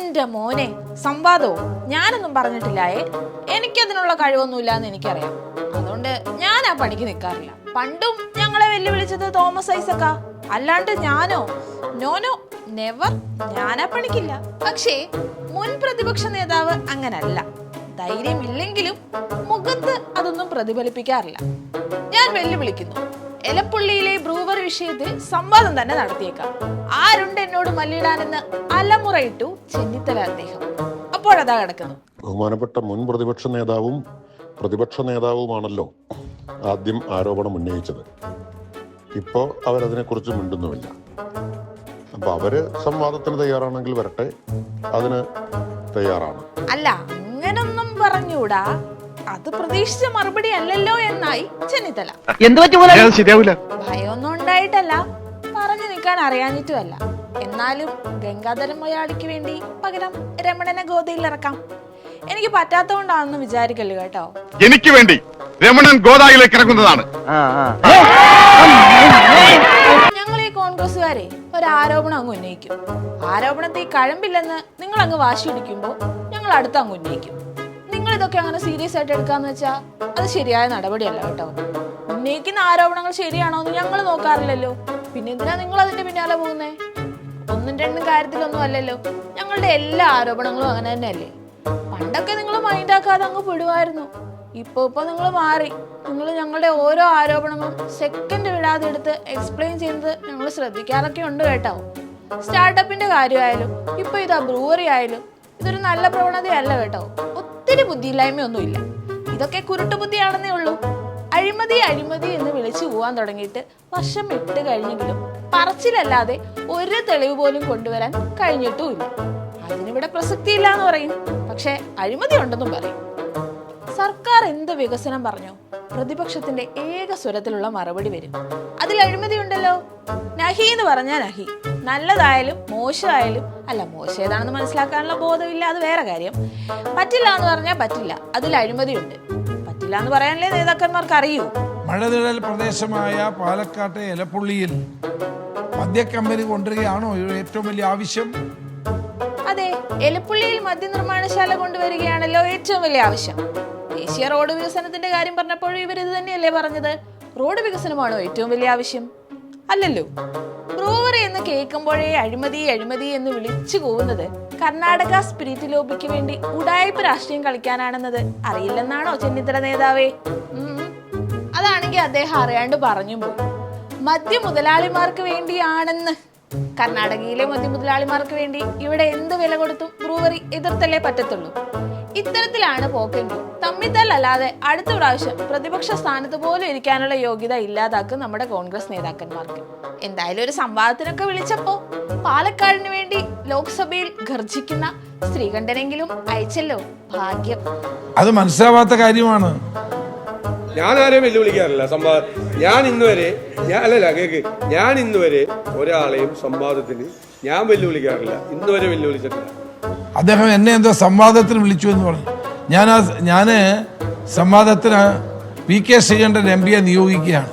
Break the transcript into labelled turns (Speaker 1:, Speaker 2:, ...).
Speaker 1: എന്റെ മോനെ സംവാദവും ഞാനൊന്നും പറഞ്ഞിട്ടില്ലായേ. എനിക്കതിനുള്ള കഴിവൊന്നുമില്ല എന്ന് എനിക്കറിയാം. അതുകൊണ്ട് ഞാൻ ആ പണിക്ക് നിൽക്കാറില്ല. പണ്ടും ഞങ്ങളെ വെല്ലുവിളിച്ചത് തോമസ് ഐസക്ക, അല്ലാണ്ട് ഞാനോ? No no, never. ഞാനാ പണിക്കില്ല. പക്ഷേ മുൻ പ്രതിപക്ഷ നേതാവ് അങ്ങനല്ല. ധൈര്യമില്ലെങ്കിലും മുഖത്ത് അതൊന്നും പ്രതിഫലിപ്പിക്കാറില്ല. ഞാൻ വെല്ലുവിളിക്കുന്നു, എലപ്പുള്ളിയിലെ ബ്രൂവർ വിഷയത്തിൽ സംവാദം തന്നെ നടത്തിയേക്കാം. ആരുണ്ട് എന്നോട് മല്ലിടാനെന്ന് അലമുറയിട്ടു ചെന്നിത്തല അദ്ദേഹം. അപ്പോഴതാ കിടക്കുന്നു.
Speaker 2: ബഹുമാനപ്പെട്ട മുൻ പ്രതിപക്ഷ നേതാവും പ്രതിപക്ഷ നേതാവുമാണല്ലോ ആദ്യം ആരോപണം ഉന്നയിച്ചത്. ഇപ്പോ അവരതിനെക്കുറിച്ച് മിണ്ടുന്നുമില്ല. അപ്പൊ അവര് സംവാദത്തിന് തയ്യാറാണെങ്കിൽ വരട്ടെ, അതിന് തയ്യാറാണ്.
Speaker 1: അല്ല, അങ്ങനൊന്നും പറഞ്ഞൂടാ. അത് പ്രതീക്ഷിച്ച മറുപടി അല്ലല്ലോ എന്നായി ചെന്നിത്തല. ഭയമൊന്നും ഉണ്ടായിട്ടല്ല, പറഞ്ഞു നിൽക്കാൻ അറിയാഞ്ഞിട്ടുമല്ല. എന്നാലും ഗംഗാധരൻ മലയാളിക്ക് വേണ്ടി പകരം രമണനെ ഗോദയിൽ ഇറക്കാം. എനിക്ക് പറ്റാത്തതുകൊണ്ടാണെന്ന് വിചാരിക്കല്ലോ കേട്ടോ.
Speaker 3: എനിക്ക് വേണ്ടി രമണൻ ഗോദായിലേക്ക് ഇറങ്ങുന്നതാണ്.
Speaker 1: ഞങ്ങൾ ഈ കോൺഗ്രസ്സുകാരെ ഒരു ആരോപണം അങ്ങ് ഉന്നയിക്കും. ആരോപണത്തിൽ കഴമ്പില്ലെന്ന് നിങ്ങൾ അങ്ങ് വാശി പിടിക്കുമ്പോ ഞങ്ങൾ അടുത്ത അങ്ങ് ഉന്നയിക്കും. നിങ്ങൾ ഇതൊക്കെ അങ്ങനെ സീരിയസ് ആയിട്ട് എടുക്കാന്ന് വെച്ചാ അത് ശരിയായ നടപടിയല്ല കേട്ടോ. ഉന്നയിക്കുന്ന ആരോപണങ്ങൾ ശരിയാണോ എന്ന് ഞങ്ങൾ നോക്കാറില്ലല്ലോ. പിന്നെ എന്തിനാ നിങ്ങൾ അതിന്റെ പിന്നാലെ പോകുന്നേ? ഒന്നും രണ്ടും കാര്യത്തിലൊന്നും അല്ലല്ലോ. ഞങ്ങളുടെ എല്ലാ ആരോപണങ്ങളും അങ്ങനെ തന്നെയല്ലേ. പണ്ടൊക്കെ നിങ്ങൾ മൈൻഡാക്കാതെ അങ്ങ് പെടുവായിരുന്നു. ഇപ്പൊ നിങ്ങൾ മാറി. നിങ്ങൾ ഞങ്ങളുടെ ഓരോ ആരോപണങ്ങളും സെക്കൻഡ് വിടാതെ എടുത്ത് എക്സ്പ്ലെയിൻ ചെയ്യുന്നത് ഞങ്ങൾ ശ്രദ്ധിക്കാറൊക്കെ ഉണ്ട് കേട്ടോ. സ്റ്റാർട്ടപ്പിന്റെ കാര്യമായാലും ഇപ്പൊ ഇതാ ബ്രൂവറി ആയാലും ഇതൊരു നല്ല പ്രവണതയല്ല കേട്ടോ. ഒത്തിരി ബുദ്ധിയില്ലായ്മയൊന്നുമില്ല. ഇതൊക്കെ കുരുട്ടുബുദ്ധിയാണെന്നേ ഉള്ളൂ. അഴിമതി അഴിമതി എന്ന് വിളിച്ചു പോവാൻ തുടങ്ങിയിട്ട് വർഷം 8 കഴിഞ്ഞെങ്കിലും പറച്ചിലല്ലാതെ ഒരു തെളിവ് പോലും കൊണ്ടുവരാൻ കഴിഞ്ഞിട്ടുമില്ല. അതിനിവിടെ പ്രസക്തിയില്ല എന്ന് പറയും, പക്ഷെ അഴിമതി ഉണ്ടെന്നും പറയും. സർക്കാർ എന്ത് വികസനം പറഞ്ഞോ പ്രതിപക്ഷത്തിന്റെ ഏക സ്വരത്തിലുള്ള മറുപടി വരും, അതിൽ അഴിമതി ഉണ്ടല്ലോ. നഹി എന്ന് പറഞ്ഞാൽ നഹി. നല്ലതായാലും മോശമായാലും, അല്ല മോശം ഏതാണെന്ന് മനസ്സിലാക്കാനുള്ള ബോധമില്ല, അത് വേറെ കാര്യം. പറ്റില്ല എന്ന് പറഞ്ഞാൽ പറ്റില്ല, അതിൽ അഴിമതി ഉണ്ട്. പറ്റില്ല എന്ന് പറയാനല്ലേ നേതാക്കന്മാർക്ക് അറിയൂ.
Speaker 4: മഴനിഴൽ പ്രദേശമായ പാലക്കാട്ടെ എലപ്പുള്ളിയിൽ മദ്യക്കമ്പനി കൊണ്ടുവരികയാണോ ഏറ്റവും വലിയ ആവശ്യം?
Speaker 1: അതെ, എലപ്പുള്ളിയിൽ മദ്യനിർമ്മാണശാല കൊണ്ടുവരികയാണല്ലോ ഏറ്റവും വലിയ ആവശ്യം. ദേശീയ റോഡ് വികസനത്തിന്റെ കാര്യം പറഞ്ഞപ്പോഴും ഇവർ ഇത് തന്നെയല്ലേ പറഞ്ഞത്? റോഡ് വികസനമാണോ ഏറ്റവും വലിയ ആവശ്യം? അല്ലല്ലോ. ബ്രൂവറി എന്ന് കേൾക്കുമ്പോഴേ അഴിമതി അഴിമതി എന്ന് വിളിച്ചു പോകുന്നത് കർണാടക സ്പിരിറ്റ് ലോബിക്ക് വേണ്ടി ഉഡായിപ്പ് രാഷ്ട്രീയം കളിക്കാനാണെന്നത് അറിയില്ലെന്നാണോ ചെന്നിത്തല നേതാവേ? അതാണെങ്കിൽ അദ്ദേഹം അറിയാണ്ട് പറഞ്ഞും പോയി. മദ്യ മുതലാളിമാർക്ക് വേണ്ടിയാണെന്ന്. കർണാടകയിലെ മദ്യ മുതലാളിമാർക്ക് വേണ്ടി ഇവിടെ എന്ത് വില കൊടുത്തും ബ്രൂവറി എതിർത്തല്ലേ പറ്റത്തുള്ളൂ. ഇത്തരത്തിലാണ് പോക്കെങ്കിൽ തമ്മിത്തല്ലല്ലാതെ അടുത്ത പ്രാവശ്യം പ്രതിപക്ഷ സ്ഥാനത്ത് പോലും ഇരിക്കാനുള്ള യോഗ്യത ഇല്ലാതാക്കും നമ്മുടെ കോൺഗ്രസ് നേതാക്കന്മാർക്ക്. എന്തായാലും ഒരു സംവാദത്തിനൊക്കെ വിളിച്ചപ്പോ പാലക്കാടിന് വേണ്ടി ലോക്സഭയിൽ ഗർജിക്കുന്ന ശ്രീകണ്ഠനെങ്കിലും അയച്ചല്ലോ. ഭാഗ്യം.
Speaker 4: അത് മനസ്സിലാവാത്ത കാര്യമാണ്.
Speaker 5: ഞാൻ ആരെയും വെല്ലുവിളിക്കാറില്ല സംവാദം. ഞാൻ ഇന്നുവരെ ഒരാളെയും സംവാദത്തിന് ഞാൻ വെല്ലുവിളിക്കാറില്ല. ഇന്നുവരെ വെല്ലുവിളിച്ചിട്ടില്ല.
Speaker 4: അദ്ദേഹം എന്നെ എന്തോ സംവാദത്തിന് വിളിച്ചു എന്ന് പറഞ്ഞു. ഞാൻ സംവാദത്തിന് പി കെ ശ്രീകണ്ഠൻ എം പിയെ നിയോഗിക്കുകയാണ്.